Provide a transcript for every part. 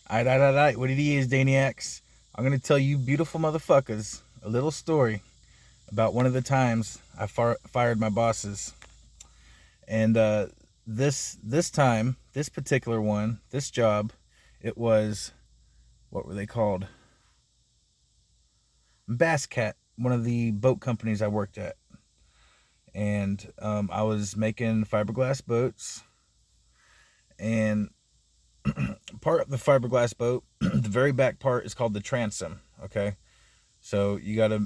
Alright. What it is, Daen'S? I'm gonna tell you, beautiful motherfuckers, a little story about one of the times I fired my bosses. And this time, this particular one, this job, it was, what were they called? Bass Cat, one of the boat companies I worked at. And I was making fiberglass boats, and part of the fiberglass boat, the very back part is called the transom. Okay, so you gotta,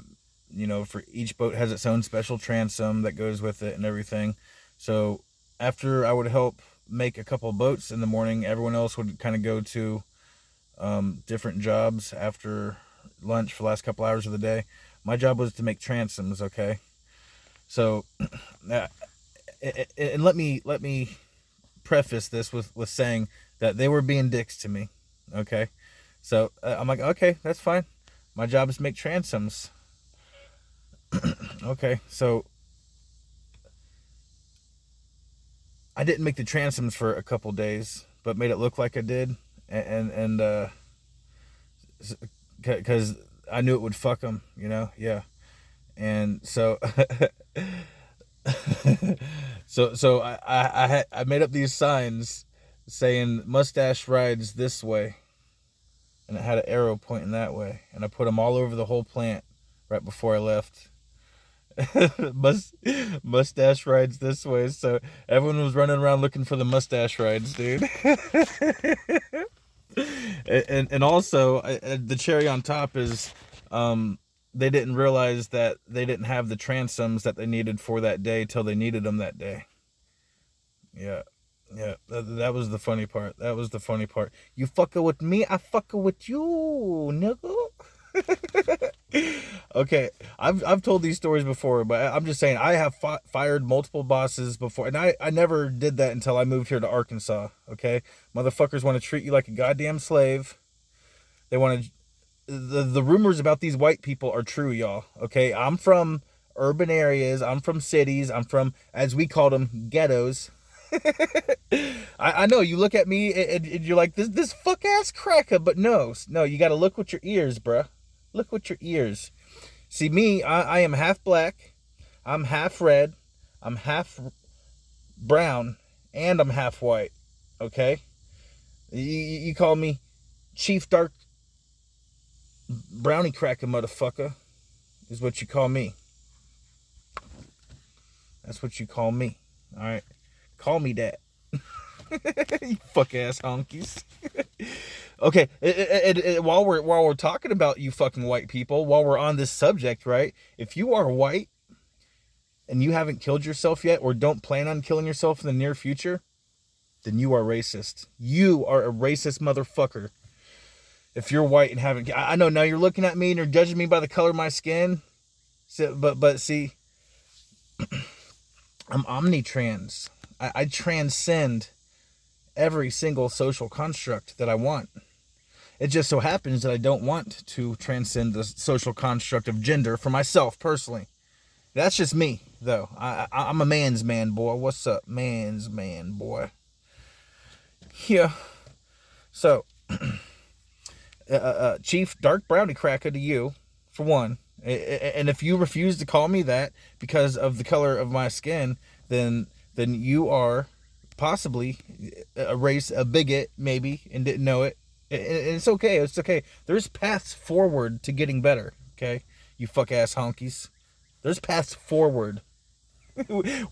for each boat has its own special transom that goes with it and everything. So after I would help make a couple boats in the morning, everyone else would kind of go to different jobs after lunch for the last couple hours of the day. My job was to make transoms. Okay, so and let me preface this with saying that they were being dicks to me. Okay, so I'm like, okay, that's fine. My job is to make transoms. Okay, so I didn't make the transoms for a couple days, but made it look like I did, and because I knew it would fuck them, yeah. And so I made up these signs saying mustache rides this way, and it had an arrow pointing that way, and I put them all over the whole plant right before I left. Mustache rides this way, so everyone was running around looking for the mustache rides, dude. And also the cherry on top is they didn't realize that they didn't have the transoms that they needed for that day till they needed them that day. Yeah. Yeah, that was the funny part. That was the funny part. You fucking with me, I fucking with you, nigga. Okay, I've told these stories before, but I'm just saying I have fired multiple bosses before, and I never did that until I moved here to Arkansas. Okay, motherfuckers want to treat you like a goddamn slave. They want to. The rumors about these white people are true, y'all. Okay, I'm from urban areas. I'm from cities. I'm from, as we call them, ghettos. I know you look at me and you're like this fuck ass cracker, but no, you got to look with your ears, bruh. Look with your ears. See me, I am half black, I'm half red, I'm half brown, and I'm half white. Okay, you call me Chief Dark Brownie Cracker, motherfucker, is what you call me. That's what you call me. All right, call me that. You fuck ass honkies. Okay, while we're talking about you fucking white people, while we're on this subject, right? If you are white and you haven't killed yourself yet, or don't plan on killing yourself in the near future, then you are racist. You are a racist motherfucker. If you're white and haven't, I know now you're looking at me and you're judging me by the color of my skin. So, but see, I'm omnitrans. I transcend every single social construct that I want. It just so happens that I don't want to transcend the social construct of gender for myself personally. That's just me, though. I'm a man's man, boy. What's up, man's man, boy? Yeah. So, Chief Dark Brownie Cracker to you, for one. And if you refuse to call me that because of the color of my skin, then you are possibly a bigot, maybe, and didn't know it. And it's okay. It's okay. There's paths forward to getting better. Okay, you fuck ass honkies. There's paths forward.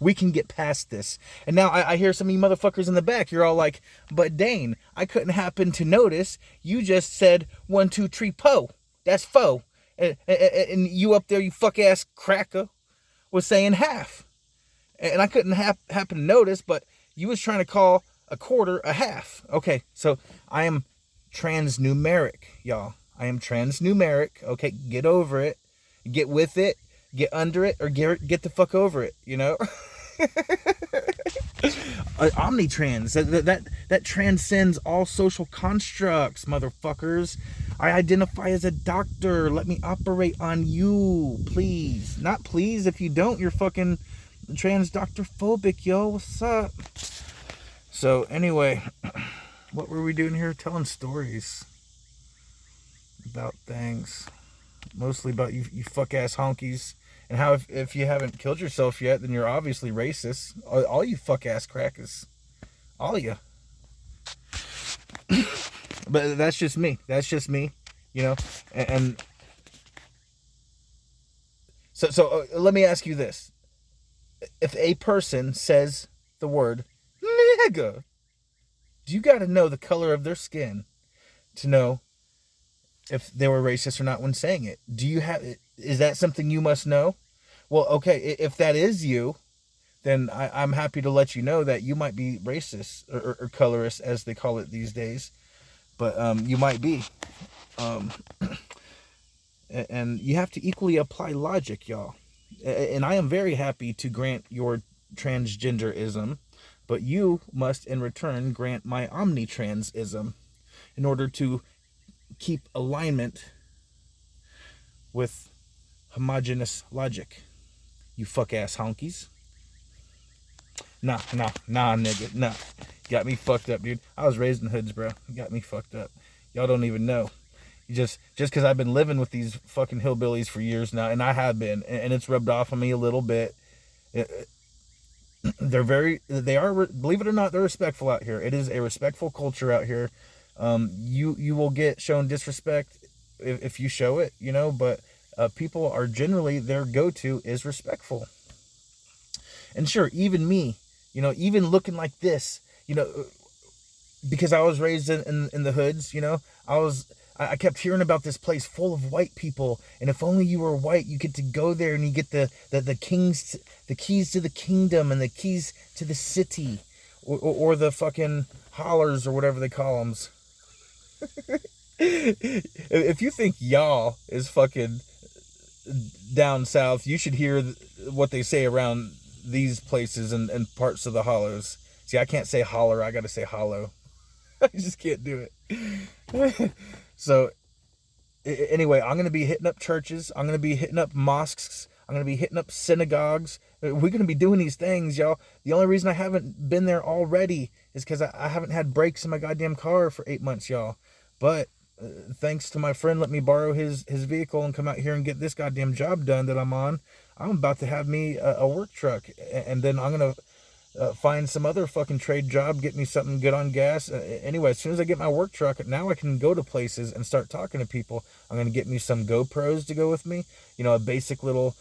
We can get past this. And now I hear some of you motherfuckers in the back. You're all like, "But Dane, I couldn't happen to notice. You just said 1, 2, 3, po. That's fo. And you up there, you fuck ass cracker, was saying half. And I couldn't happen to notice, but you was trying to call a quarter a half. Okay, so I am transnumeric, y'all. I am transnumeric. Okay, get over it. Get with it. Get under it, or get the fuck over it, Omnitrans. That transcends all social constructs, motherfuckers. I identify as a doctor. Let me operate on you, please. Not please. If you don't, you're fucking trans doctor phobic, yo. What's up? So anyway, What were we doing here? Telling stories about things. Mostly about you fuck ass honkies. And how if you haven't killed yourself yet, then you're obviously racist. All you fuck ass crackers. All of you. But that's just me. That's just me. You know? And so let me ask you this. If a person says the word nigga, do you got to know the color of their skin to know if they were racist or not when saying it? Is that something you must know? Well, okay, if that is you, then I'm happy to let you know that you might be racist or colorist, as they call it these days. But you might be. And you have to equally apply logic, y'all. And I am very happy to grant your transgenderism, but you must in return grant my omnitransism in order to keep alignment with homogeneous logic. You fuck ass honkies. Nah, nigga, nah. Got me fucked up, dude. I was raised in hoods, bro. You got me fucked up. Y'all don't even know. Just because I've been living with these fucking hillbillies for years now, and I have been, and it's rubbed off on me a little bit. They are, believe it or not, they're respectful out here. It is a respectful culture out here. You will get shown disrespect if you show it, you know, but people are generally, their go-to is respectful. And sure, even me, you know, even looking like this, you know, because I was raised in the hoods, you know, I kept hearing about this place full of white people, and if only you were white, you get to go there and you get the keys to the kingdom and the keys to the city, or the fucking hollers or whatever they call them. If you think y'all is fucking down south, you should hear what they say around these places and parts of the hollows. See, I can't say holler, I gotta say hollow. I just can't do it. So, anyway, I'm going to be hitting up churches. I'm going to be hitting up mosques. I'm going to be hitting up synagogues. We're going to be doing these things, y'all. The only reason I haven't been there already is because I haven't had brakes in my goddamn car for 8 months, y'all. But thanks to my friend, let me borrow his vehicle and come out here and get this goddamn job done that I'm on. I'm about to have me a work truck. And then I'm going to find some other fucking trade job, get me something good on gas. Anyway, as soon as I get my work truck, now I can go to places and start talking to people. I'm going to get me some GoPros to go with me, you know, a basic little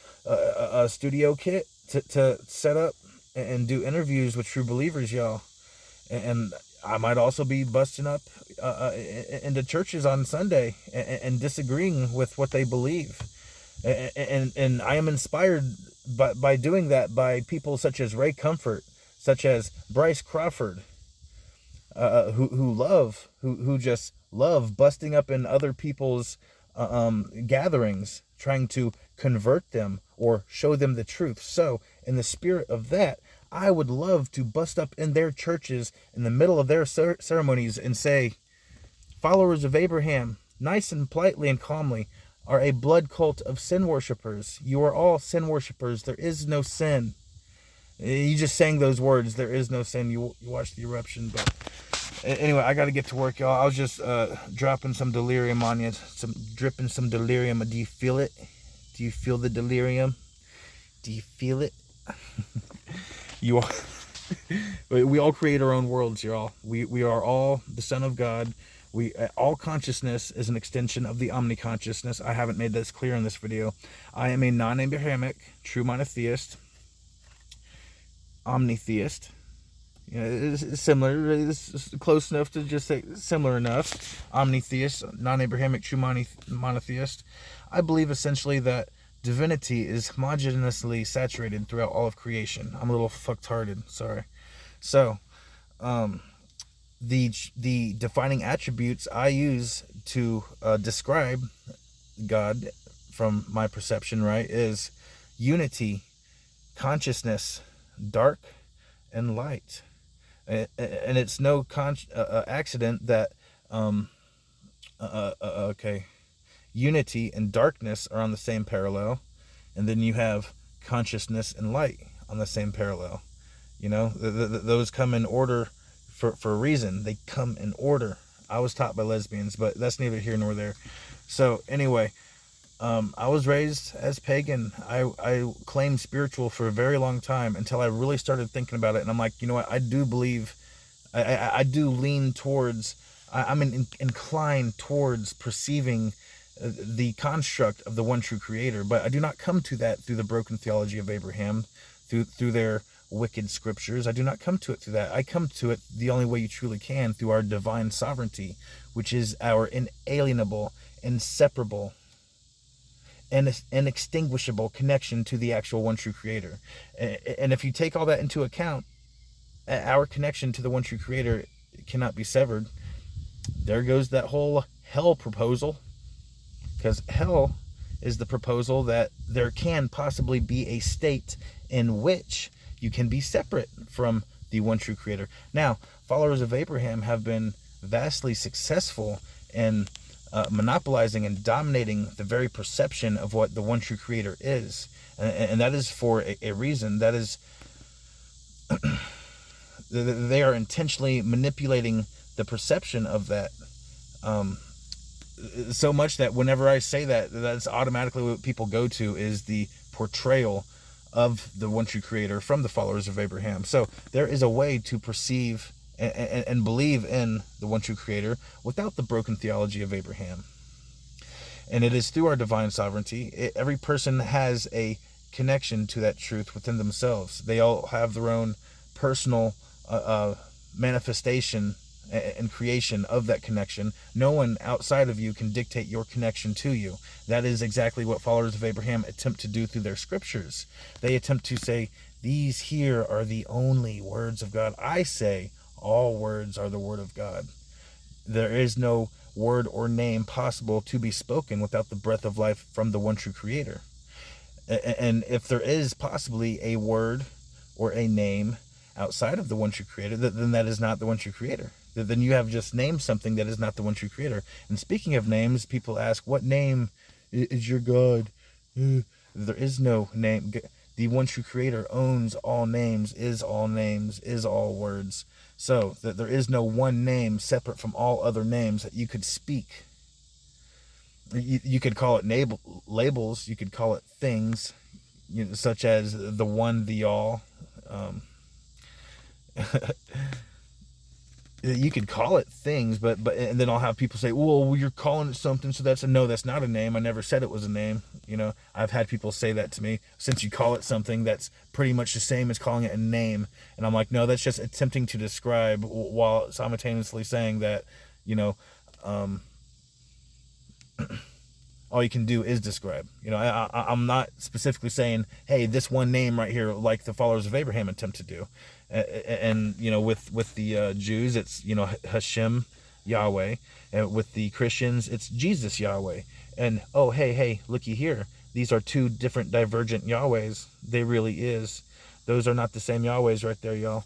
studio kit to set up and do interviews with true believers, y'all. And I might also be busting up into churches on Sunday and disagreeing with what they believe. And I am inspired by doing that by people such as Ray Comfort, such as Bryce Crawford, who just love busting up in other people's gatherings, trying to convert them or show them the truth. So, in the spirit of that, I would love to bust up in their churches in the middle of their ceremonies and say, followers of Abraham, nice and politely and calmly, are a blood cult of sin worshippers. You are all sin worshippers. There is no sin. You just sang those words. There is no sin. You watched the eruption. But anyway, I got to get to work, y'all. I was just dropping some delirium on you. Dripping some delirium. Do you feel it? Do you feel the delirium? Do you feel it? You all, we all create our own worlds, y'all. We are all the Son of God. All consciousness is an extension of the omniconsciousness. I haven't made this clear in this video. I am a non-Abrahamic, true monotheist, omnitheist. You know, it's similar. It's close enough to just say similar enough. Omnitheist, non-Abrahamic, true monotheist. I believe essentially that divinity is homogeneously saturated throughout all of creation. I'm a little fucktarded, sorry. So, the defining attributes I use to describe God from my perception, right, is unity, consciousness, dark, and light. And it's no accident that unity and darkness are on the same parallel, and then you have consciousness and light on the same parallel. You know, those come in order for a reason. They come in order. I was taught by lesbians, but that's neither here nor there. So anyway, I was raised as pagan. I claimed spiritual for a very long time until I really started thinking about it. And I'm like, you know what? I do believe, I do lean towards, I'm inclined towards perceiving the construct of the one true creator. But I do not come to that through the broken theology of Abraham, through their wicked scriptures. I do not come to it through that. I come to it the only way you truly can, through our divine sovereignty, which is our inalienable, inseparable, and inextinguishable connection to the actual one true creator. And if you take all that into account, our connection to the one true creator cannot be severed. There goes that whole hell proposal, because hell is the proposal that there can possibly be a state in which you can be separate from the one true creator. Now, followers of Abraham have been vastly successful in monopolizing and dominating the very perception of what the one true creator is. And that is for a reason. That is, they are intentionally manipulating the perception of that. So much that whenever I say that, that's automatically what people go to, is the portrayal of the one true creator from the followers of Abraham. So there is a way to perceive and believe in the one true creator without the broken theology of Abraham. And it is through our divine sovereignty. Every person has a connection to that truth within themselves. They all have their own personal manifestation and creation of that connection. No one outside of you can dictate your connection to you. That is exactly what followers of Abraham attempt to do through their scriptures. They attempt to say, these here are the only words of God. I say, all words are the word of God. There is no word or name possible to be spoken without the breath of life from the one true creator. And if there is possibly a word or a name outside of the one true creator, then that is not the one true creator. Then you have just named something that is not the one true creator. And speaking of names, people ask, what name is your God? There is no name. The one true creator owns all names, is all words. So that there is no one name separate from all other names that you could speak. You could call it labels. You could call it things, such as the one, the all. You could call it things, but and then I'll have people say, well, you're calling it something, so that's not a name. I never said it was a name. I've had people say that to me. Since you call it something, that's pretty much the same as calling it a name. And I'm like, no, that's just attempting to describe, while simultaneously saying that, all you can do is describe. I'm not specifically saying, hey, this one name right here, like the followers of Abraham attempt to do. And with the Jews, it's Hashem Yahweh, and with the Christians, it's Jesus Yahweh. And hey, looky here, these are two different divergent Yahwehs. They really is. Those are not the same Yahwehs right there, y'all.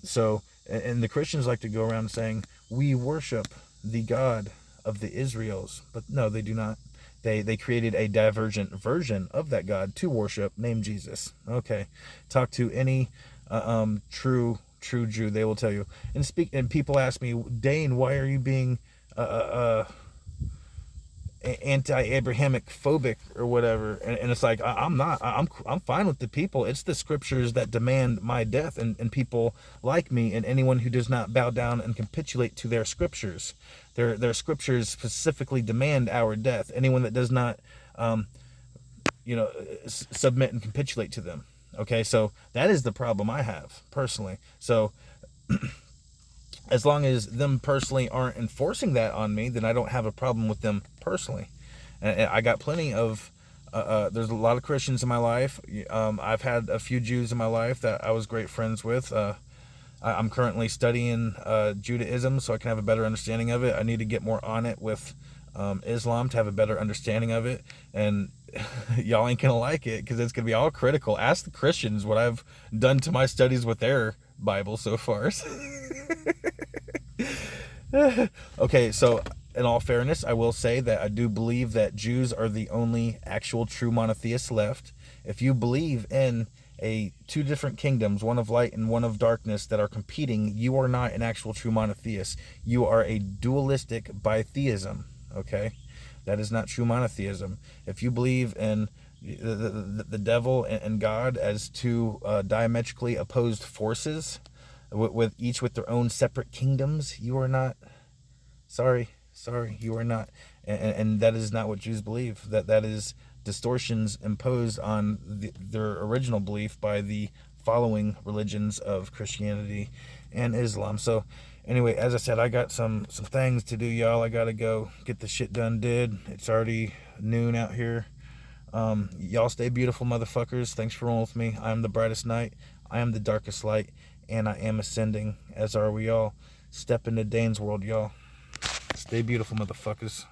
So the Christians like to go around saying, we worship the God of the Israels, but no, they do not. They created a divergent version of that God to worship, named Jesus. Okay, talk to any true Jew, they will tell you. And people ask me, Dane, why are you being anti-Abrahamic phobic or whatever? And it's like, I'm not. I'm fine with the people. It's the scriptures that demand my death, and people like me and anyone who does not bow down and capitulate to their scriptures. Their scriptures specifically demand our death. Anyone that does not submit and capitulate to them. Okay, so that is the problem I have personally. So as long as them personally aren't enforcing that on me, then I don't have a problem with them personally. And I got plenty of there's a lot of Christians in my life. I've had a few Jews in my life that I was great friends with. I'm currently studying Judaism so I can have a better understanding of it. I need to get more on it with Islam to have a better understanding of it. And y'all ain't gonna like it because it's gonna be all critical. Ask the Christians what I've done to my studies with their Bible so far. Okay, so in all fairness, I will say that I do believe that Jews are the only actual true monotheists left. If you believe in two different kingdoms, one of light and one of darkness, that are competing, you are not an actual true monotheist. You are a dualistic bitheism. Okay, that is not true monotheism. If you believe in the devil and God as two diametrically opposed forces, with each with their own separate kingdoms, you are not. Sorry, you are not, and that is not what Jews believe. That is distortions imposed on their original belief by the following religions of Christianity and Islam. So anyway, as I said, I got some things to do, y'all. I gotta go get the shit done. It's already noon out here. Y'all stay beautiful, motherfuckers. Thanks for rolling with me. I am the brightest night, I am the darkest light, and I am ascending, as are we all. Step into Daen'S world, y'all. Stay beautiful, motherfuckers.